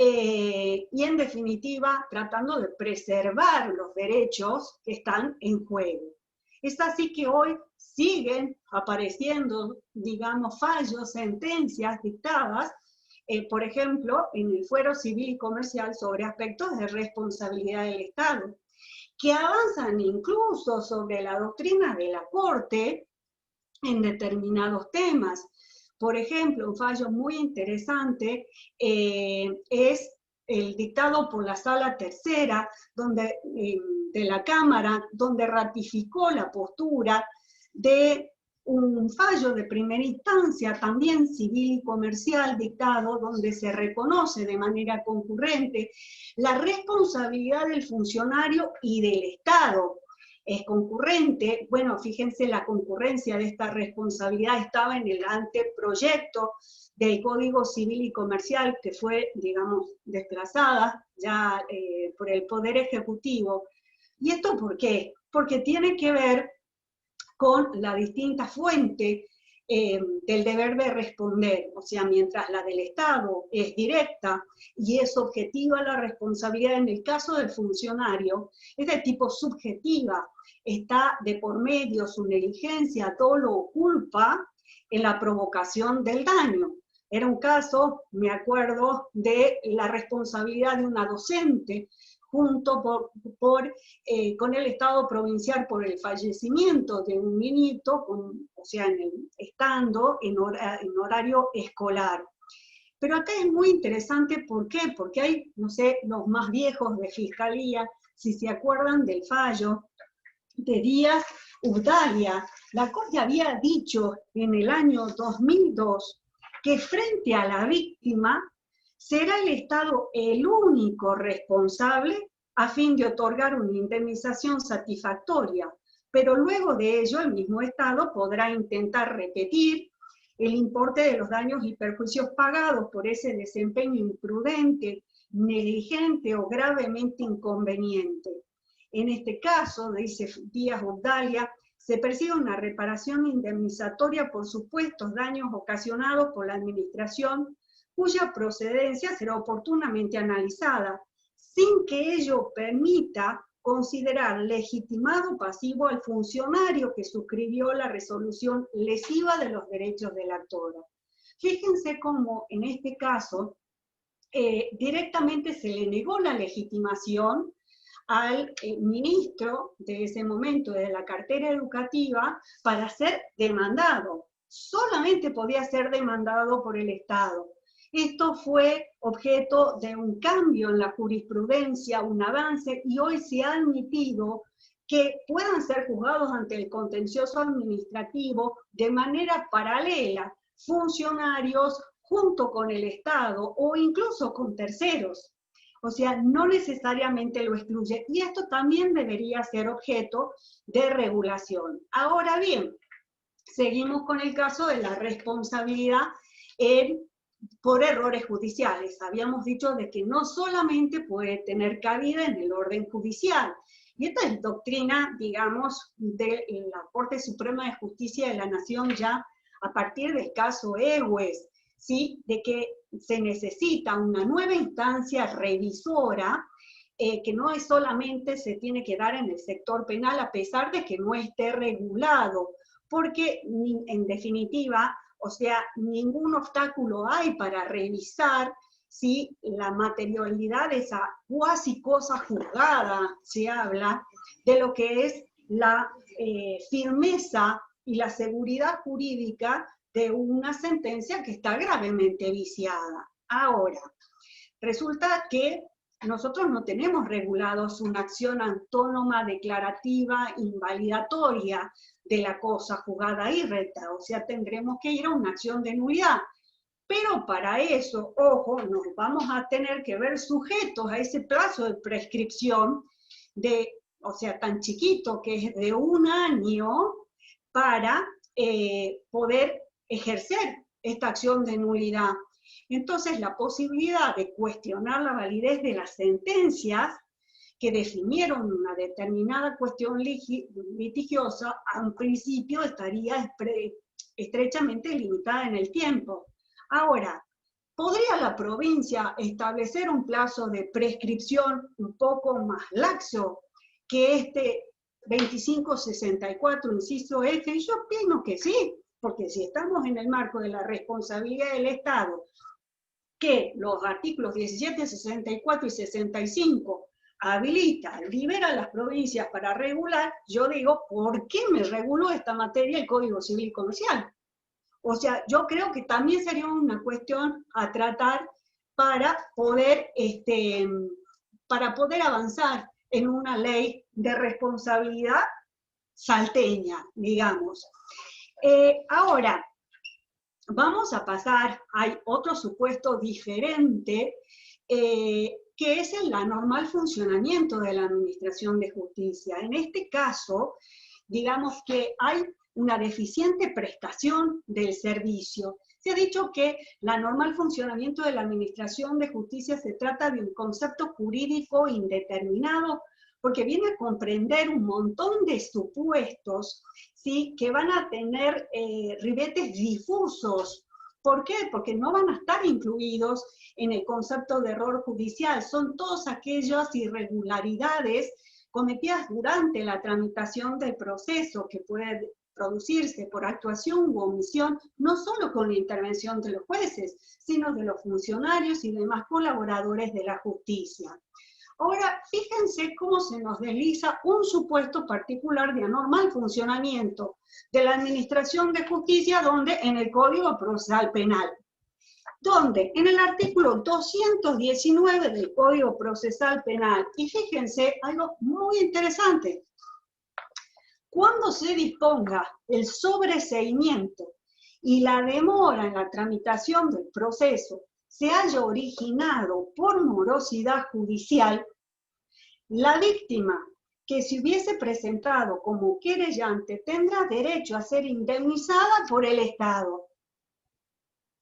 y en definitiva tratando de preservar los derechos que están en juego. Es así que hoy siguen apareciendo, digamos, fallos, sentencias dictadas, por ejemplo, en el fuero civil y comercial sobre aspectos de responsabilidad del Estado, que avanzan incluso sobre la doctrina de la Corte en determinados temas. Por ejemplo, un fallo muy interesante es el dictado por la Sala Tercera de la Cámara, donde ratificó la postura de un fallo de primera instancia, también civil y comercial, dictado, donde se reconoce de manera concurrente la responsabilidad del funcionario y del Estado. Es concurrente, bueno, fíjense, la concurrencia de esta responsabilidad estaba en el anteproyecto del Código Civil y Comercial, que fue, digamos, desplazada ya por el Poder Ejecutivo. ¿Y esto por qué? Porque tiene que ver con la distinta fuente del deber de responder, o sea, mientras la del Estado es directa y es objetiva la responsabilidad, en el caso del funcionario es de tipo subjetiva, está de por medio su negligencia, dolo, culpa en la provocación del daño. Era un caso, me acuerdo, de la responsabilidad de una docente junto con el Estado provincial por el fallecimiento de un niñito, o sea, estando en horario escolar. Pero acá es muy interesante, ¿por qué? Porque hay, no sé, los más viejos de Fiscalía, si se acuerdan del fallo de Díaz Urdalia, la Corte había dicho en el año 2002 que frente a la víctima será el Estado el único responsable a fin de otorgar una indemnización satisfactoria, pero luego de ello el mismo Estado podrá intentar repetir el importe de los daños y perjuicios pagados por ese desempeño imprudente, negligente o gravemente inconveniente. En este caso, dice Díaz Urdalia, se persigue una reparación indemnizatoria por supuestos daños ocasionados por la administración, cuya procedencia será oportunamente analizada, sin que ello permita considerar legitimado pasivo al funcionario que suscribió la resolución lesiva de los derechos del actor. Fíjense cómo en este caso directamente se le negó la legitimación al ministro de ese momento de la cartera educativa para ser demandado. Solamente podía ser demandado por el Estado. Esto fue objeto de un cambio en la jurisprudencia, un avance, y hoy se ha admitido que puedan ser juzgados ante el contencioso administrativo de manera paralela, funcionarios junto con el Estado o incluso con terceros. O sea, no necesariamente lo excluye. Y esto también debería ser objeto de regulación. Ahora bien, seguimos con el caso de la responsabilidad por errores judiciales. Habíamos dicho de que no solamente puede tener cabida en el orden judicial. Y esta es doctrina, digamos, de la Corte Suprema de Justicia de la Nación ya a partir del caso Egues, ¿sí? De que se necesita una nueva instancia revisora que no es solamente se tiene que dar en el sector penal a pesar de que no esté regulado, porque en definitiva, o sea, ningún obstáculo hay para revisar si la materialidad de esa cuasi cosa juzgada, se habla de lo que es la firmeza y la seguridad jurídica de una sentencia que está gravemente viciada. Ahora, resulta que nosotros no tenemos regulados una acción autónoma, declarativa, invalidatoria de la cosa juzgada y recta, o sea, tendremos que ir a una acción de nulidad. Pero para eso, ojo, nos vamos a tener que ver sujetos a ese plazo de prescripción, o sea, tan chiquito que es de 1 año, para poder ejercer esta acción de nulidad. Entonces, la posibilidad de cuestionar la validez de las sentencias que definieron una determinada cuestión litigiosa, a un principio estaría estrechamente limitada en el tiempo. Ahora, ¿podría la provincia establecer un plazo de prescripción un poco más laxo que este 2564, inciso F? Yo opino que sí, porque si estamos en el marco de la responsabilidad del Estado, que los artículos 17, 64 y 65 habilita, libera a las provincias para regular, yo digo, ¿por qué me reguló esta materia el Código Civil Comercial? O sea, yo creo que también sería una cuestión a tratar para poder avanzar en una ley de responsabilidad salteña, digamos. Ahora, vamos a pasar, hay otro supuesto diferente, que es el anormal funcionamiento de la Administración de Justicia. En este caso, digamos que hay una deficiente prestación del servicio. Se ha dicho que el anormal funcionamiento de la Administración de Justicia se trata de un concepto jurídico indeterminado, porque viene a comprender un montón de supuestos, ¿sí?, que van a tener ribetes difusos. ¿Por qué? Porque no van a estar incluidos en el concepto de error judicial. Son todas aquellas irregularidades cometidas durante la tramitación del proceso, que puede producirse por actuación u omisión, no solo con la intervención de los jueces, sino de los funcionarios y demás colaboradores de la justicia. Ahora, fíjense cómo se nos desliza un supuesto particular de anormal funcionamiento de la Administración de Justicia, donde en el Código Procesal Penal, donde en el artículo 219 del Código Procesal Penal, y fíjense algo muy interesante, cuando se disponga el sobreseimiento y la demora en la tramitación del proceso se haya originado por morosidad judicial, la víctima que se hubiese presentado como querellante tendrá derecho a ser indemnizada por el Estado.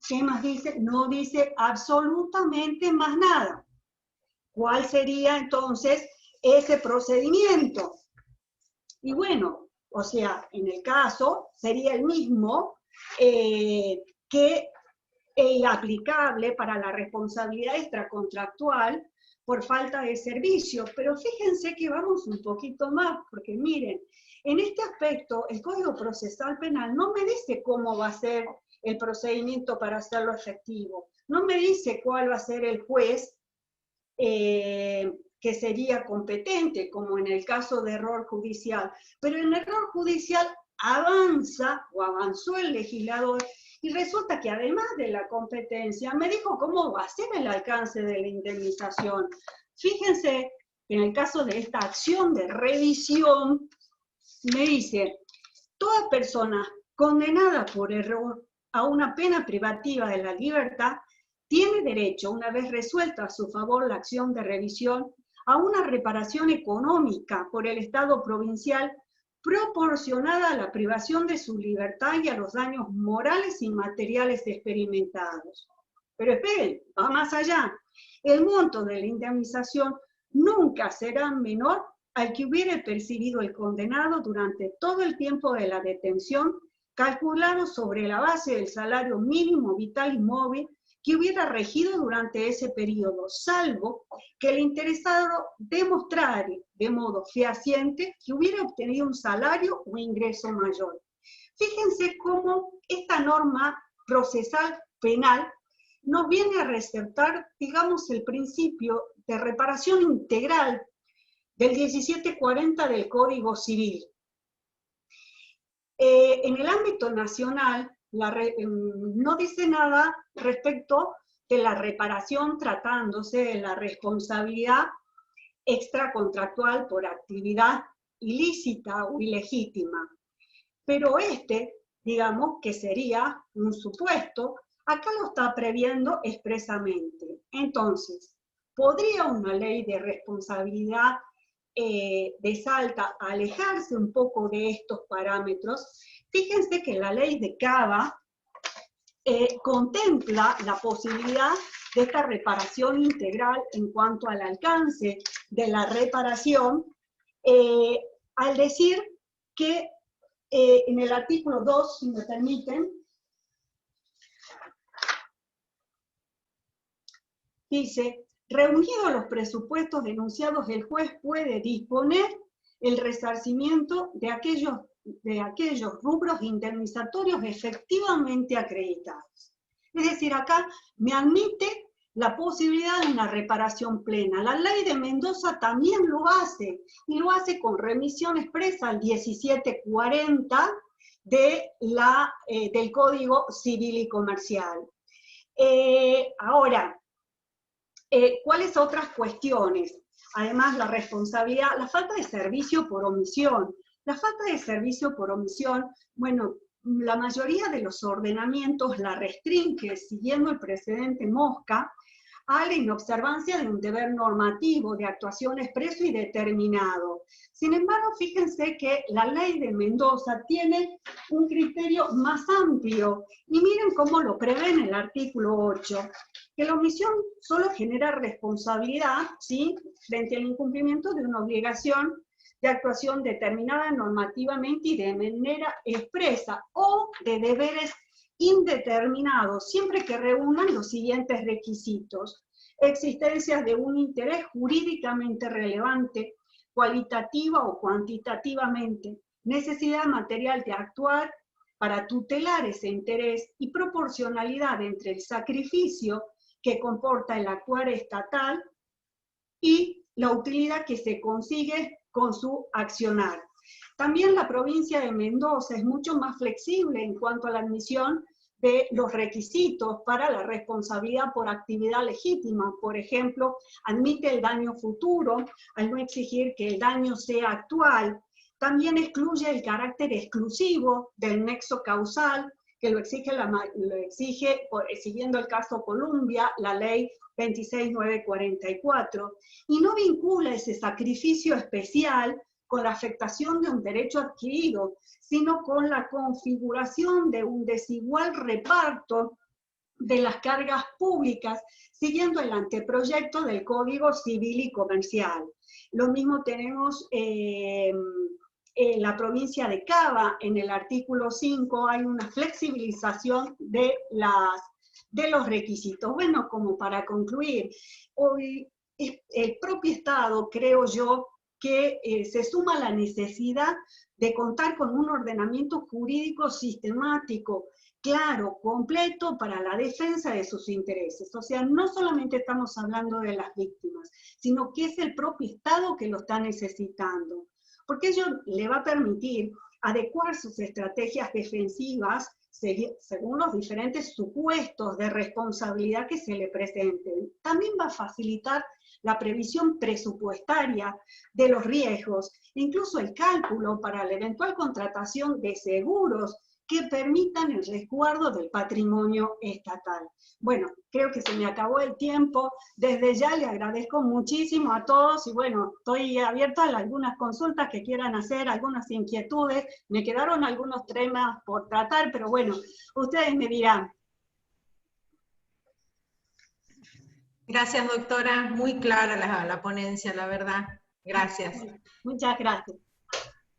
¿Qué más dice? No dice absolutamente más nada. ¿Cuál sería entonces ese procedimiento? Y bueno, o sea, en el caso sería el mismo que aplicable para la responsabilidad extracontractual por falta de servicio. Pero fíjense que vamos un poquito más, porque miren, en este aspecto el Código Procesal Penal no me dice cómo va a ser el procedimiento para hacerlo efectivo, no me dice cuál va a ser el juez que sería competente, como en el caso de error judicial. Pero en error judicial avanza o avanzó el legislador y resulta que además de la competencia me dijo cómo va a ser el alcance de la indemnización. Fíjense, en el caso de esta acción de revisión, me dice, toda persona condenada por error a una pena privativa de la libertad tiene derecho, una vez resuelta a su favor la acción de revisión, a una reparación económica por el Estado provincial proporcionada a la privación de su libertad y a los daños morales y materiales experimentados. Pero esperen, va más allá. El monto de la indemnización nunca será menor al que hubiere percibido el condenado durante todo el tiempo de la detención, calculado sobre la base del salario mínimo vital y móvil que hubiera regido durante ese periodo, salvo que el interesado demostrara de modo fehaciente que hubiera obtenido un salario o ingreso mayor. Fíjense cómo esta norma procesal penal nos viene a resaltar, digamos, el principio de reparación integral del 1740 del Código Civil. En el ámbito nacional, no dice nada respecto de la reparación tratándose de la responsabilidad extracontractual por actividad ilícita o ilegítima. Pero digamos que sería un supuesto, acá lo está previendo expresamente. Entonces, ¿podría una ley de responsabilidad de Salta alejarse un poco de estos parámetros? Fíjense que la ley de Cava contempla la posibilidad de esta reparación integral en cuanto al alcance de la reparación, al decir que en el artículo 2, si me permiten, dice, reunidos los presupuestos denunciados, el juez puede disponer el resarcimiento de aquellos rubros indemnizatorios efectivamente acreditados. Es decir, acá me admite la posibilidad de una reparación plena. La ley de Mendoza también lo hace, y lo hace con remisión expresa al 1740 del Código Civil y Comercial. Ahora, ¿cuáles otras cuestiones? Además, la responsabilidad, la falta de servicio por omisión. La falta de servicio por omisión, bueno, la mayoría de los ordenamientos la restringe, siguiendo el precedente Mosca, a la inobservancia de un deber normativo de actuación expreso y determinado. Sin embargo, fíjense que la ley de Mendoza tiene un criterio más amplio, y miren cómo lo prevé en el artículo 8, que la omisión solo genera responsabilidad, ¿sí?, frente al incumplimiento de una obligación de actuación determinada normativamente y de manera expresa, o de deberes indeterminados, siempre que reúnan los siguientes requisitos: existencia de un interés jurídicamente relevante, cualitativa o cuantitativamente, necesidad material de actuar para tutelar ese interés y proporcionalidad entre el sacrificio que comporta el actuar estatal y la utilidad que se consigue con su accionar. También la provincia de Mendoza es mucho más flexible en cuanto a la admisión de los requisitos para la responsabilidad por actividad legítima. Por ejemplo, admite el daño futuro al no exigir que el daño sea actual. También excluye el carácter exclusivo del nexo causal, que lo exige siguiendo el caso Columbia, la ley 26944, y no vincula ese sacrificio especial con la afectación de un derecho adquirido, sino con la configuración de un desigual reparto de las cargas públicas, siguiendo el anteproyecto del Código Civil y Comercial. Lo mismo tenemos en la provincia de Cava. En el artículo 5 hay una flexibilización de los requisitos. Bueno, como para concluir, hoy el propio Estado, creo yo, que se suma la necesidad de contar con un ordenamiento jurídico sistemático, claro, completo, para la defensa de sus intereses. O sea, no solamente estamos hablando de las víctimas, sino que es el propio Estado que lo está necesitando, porque ello le va a permitir adecuar sus estrategias defensivas según los diferentes supuestos de responsabilidad que se le presenten. También va a facilitar la previsión presupuestaria de los riesgos, incluso el cálculo para la eventual contratación de seguros que permitan el resguardo del patrimonio estatal. Bueno, creo que se me acabó el tiempo. Desde ya le agradezco muchísimo a todos, y bueno, estoy abierta a algunas consultas que quieran hacer, algunas inquietudes. Me quedaron algunos temas por tratar, pero bueno, ustedes me dirán. Gracias, doctora. Muy clara la ponencia, la verdad. Gracias. Muchas gracias.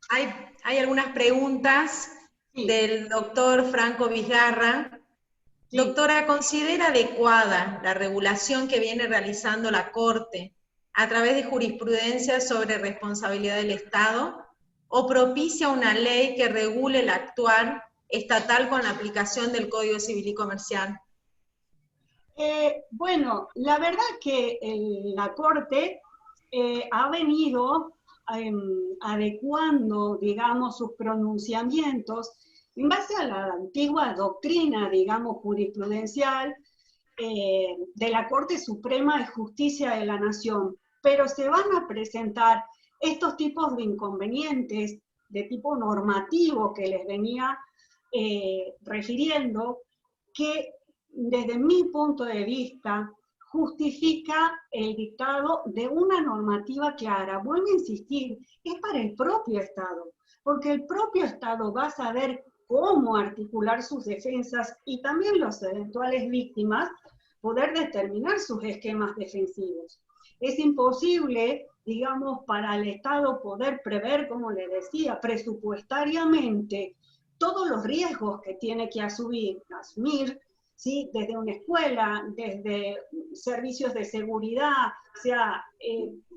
Hay algunas preguntas del doctor Franco Vizgarra. Sí. Doctora, ¿considera adecuada la regulación que viene realizando la Corte a través de jurisprudencia sobre responsabilidad del Estado, o propicia una ley que regule el actuar estatal con la aplicación del Código Civil y Comercial? Bueno, la verdad que la Corte ha venido adecuando, digamos, sus pronunciamientos en base a la antigua doctrina, digamos, jurisprudencial de la Corte Suprema de Justicia de la Nación, pero se van a presentar estos tipos de inconvenientes de tipo normativo que les venía refiriendo, que desde mi punto de vista justifica el dictado de una normativa clara. Vuelvo a insistir, es para el propio Estado, porque el propio Estado va a saber cómo articular sus defensas y también los eventuales víctimas poder determinar sus esquemas defensivos. Es imposible, digamos, para el Estado poder prever, como le decía, presupuestariamente todos los riesgos que tiene que asumir, ¿sí? Desde una escuela, desde servicios de seguridad, o sea,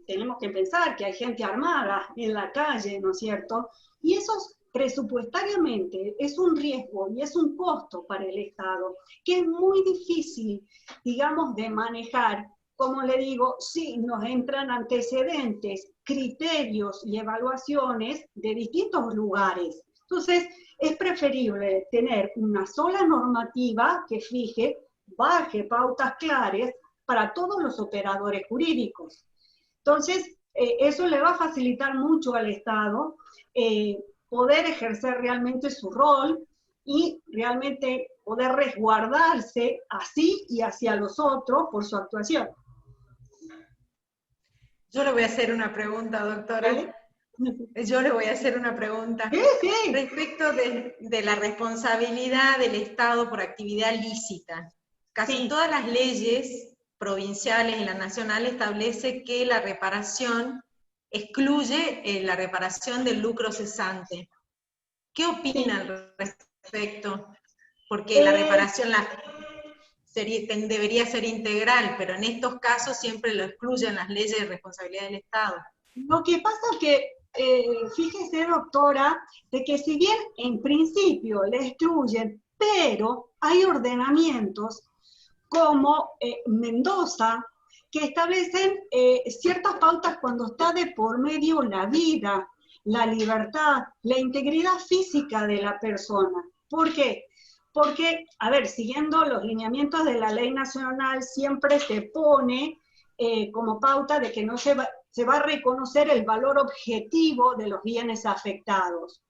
tenemos que pensar que hay gente armada en la calle, ¿no es cierto? Y esos presupuestariamente es un riesgo y es un costo para el Estado, que es muy difícil, digamos, de manejar. Como le digo, sí, nos entran antecedentes, criterios y evaluaciones de distintos lugares. Entonces, es preferible tener una sola normativa que fije, baje pautas claras para todos los operadores jurídicos. Entonces, eso le va a facilitar mucho al Estado poder ejercer realmente su rol y realmente poder resguardarse así y hacia los otros por su actuación. Yo le voy a hacer una pregunta, doctora. Yo le voy a hacer una pregunta. Sí. Respecto de la responsabilidad del Estado por actividad lícita. Casi todas las leyes provinciales y la nacional establece que la reparación excluye la reparación del lucro cesante. ¿Qué opina al respecto? Porque la reparación debería ser integral, pero en estos casos siempre lo excluyen las leyes de responsabilidad del Estado. Lo que pasa es que, fíjese, doctora, de que si bien en principio le excluyen, pero hay ordenamientos como Mendoza, que establecen ciertas pautas cuando está de por medio la vida, la libertad, la integridad física de la persona. ¿Por qué? Porque, a ver, siguiendo los lineamientos de la ley nacional, siempre se pone como pauta de que no se va a reconocer el valor objetivo de los bienes afectados.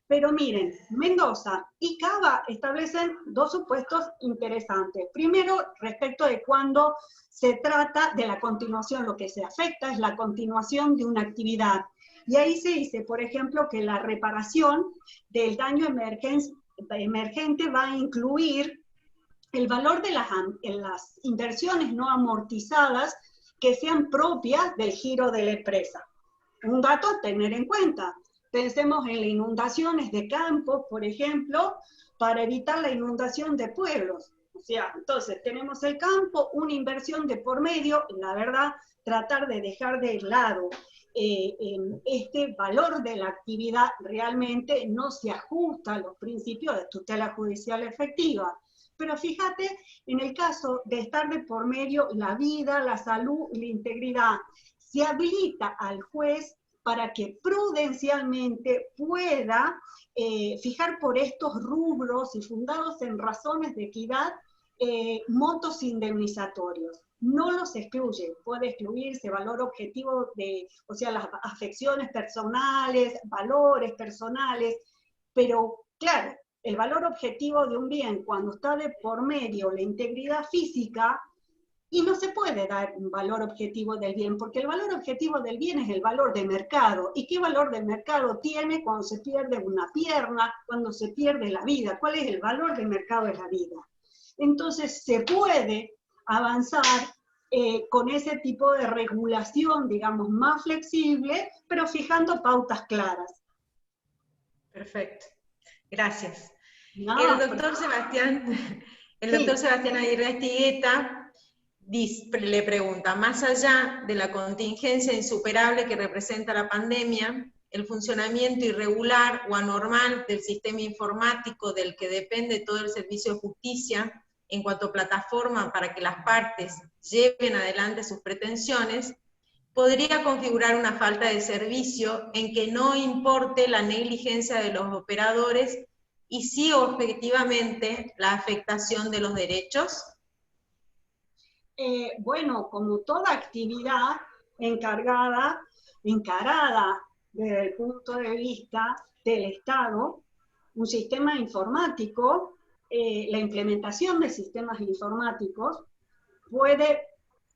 Pero miren, Mendoza y Cava establecen dos supuestos interesantes. Primero, respecto de cuando se trata de la continuación, lo que se afecta es la continuación de una actividad. Y ahí se dice, por ejemplo, que la reparación del daño emergente va a incluir el valor de las inversiones no amortizadas que sean propias del giro de la empresa. Un dato a tener en cuenta. Pensemos en las inundaciones de campos, por ejemplo, para evitar la inundación de pueblos. O sea, entonces tenemos el campo, una inversión de por medio, la verdad, tratar de dejar de lado este valor de la actividad realmente no se ajusta a los principios de tutela judicial efectiva. Pero fíjate, en el caso de estar de por medio la vida, la salud y la integridad, se habilita al juez para que prudencialmente pueda fijar por estos rubros y fundados en razones de equidad montos indemnizatorios. No los excluye, puede excluirse valor objetivo o sea, las afecciones personales, valores personales, pero claro, el valor objetivo de un bien cuando está de por medio la integridad física, y no se puede dar un valor objetivo del bien, porque el valor objetivo del bien es el valor de mercado. ¿Y qué valor de mercado tiene cuando se pierde una pierna, cuando se pierde la vida? ¿Cuál es el valor de mercado de la vida? Entonces se puede avanzar con ese tipo de regulación, digamos, más flexible, pero fijando pautas claras. Perfecto. Gracias. No, el doctor Sebastián Aguirre Estigueta le pregunta, más allá de la contingencia insuperable que representa la pandemia, el funcionamiento irregular o anormal del sistema informático del que depende todo el servicio de justicia en cuanto a plataforma para que las partes lleven adelante sus pretensiones, podría configurar una falta de servicio en que no importe la negligencia de los operadores y sí objetivamente la afectación de los derechos. Bueno, como toda actividad encarada encarada desde el punto de vista del Estado, un sistema informático, la implementación de sistemas informáticos puede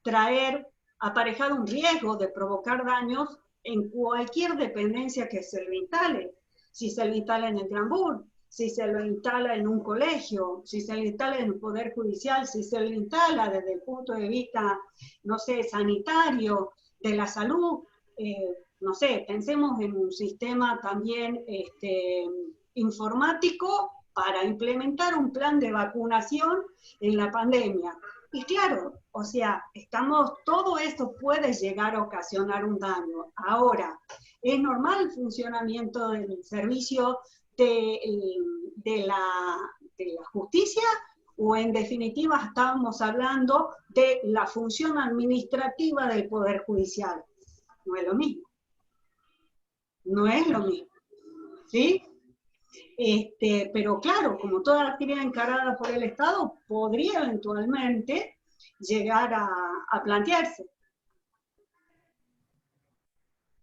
traer aparejado un riesgo de provocar daños en cualquier dependencia que se le instale. Si se le instala en el Tranbur, si se lo instala en un colegio, si se lo instala en el Poder Judicial, si se lo instala desde el punto de vista, no sé, sanitario, de la salud, no sé, pensemos en un sistema también informático para implementar un plan de vacunación en la pandemia. Y claro, o sea, todo esto puede llegar a ocasionar un daño. Ahora, ¿es normal el funcionamiento del servicio de la justicia? ¿O en definitiva estábamos hablando de la función administrativa del Poder Judicial? No es lo mismo. No es lo mismo. ¿Sí? Pero claro, como toda actividad encarada por el Estado, podría eventualmente llegar a plantearse.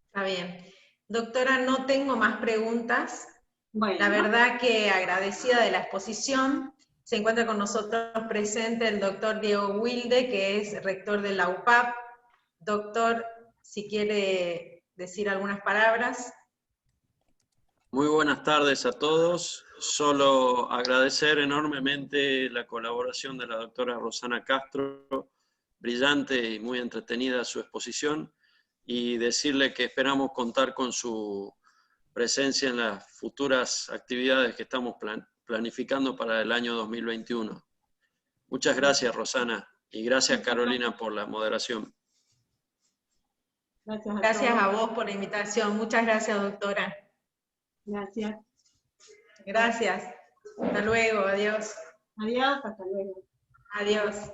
Está bien. Doctora, no tengo más preguntas. Bueno, la verdad que agradecida de la exposición. Se encuentra con nosotros presente el doctor Diego Wilde, que es rector de la UPAP. Doctor, si quiere decir algunas palabras. Muy buenas tardes a todos. Solo agradecer enormemente la colaboración de la doctora Rosana Castro, brillante y muy entretenida su exposición, y decirle que esperamos contar con su presencia en las futuras actividades que estamos planificando para el año 2021. Muchas gracias, Rosana, y gracias, Carolina, por la moderación. Gracias a vos por la invitación. Muchas gracias, doctora. Gracias. Gracias. Hasta luego. Adiós. Adiós, hasta luego. Adiós.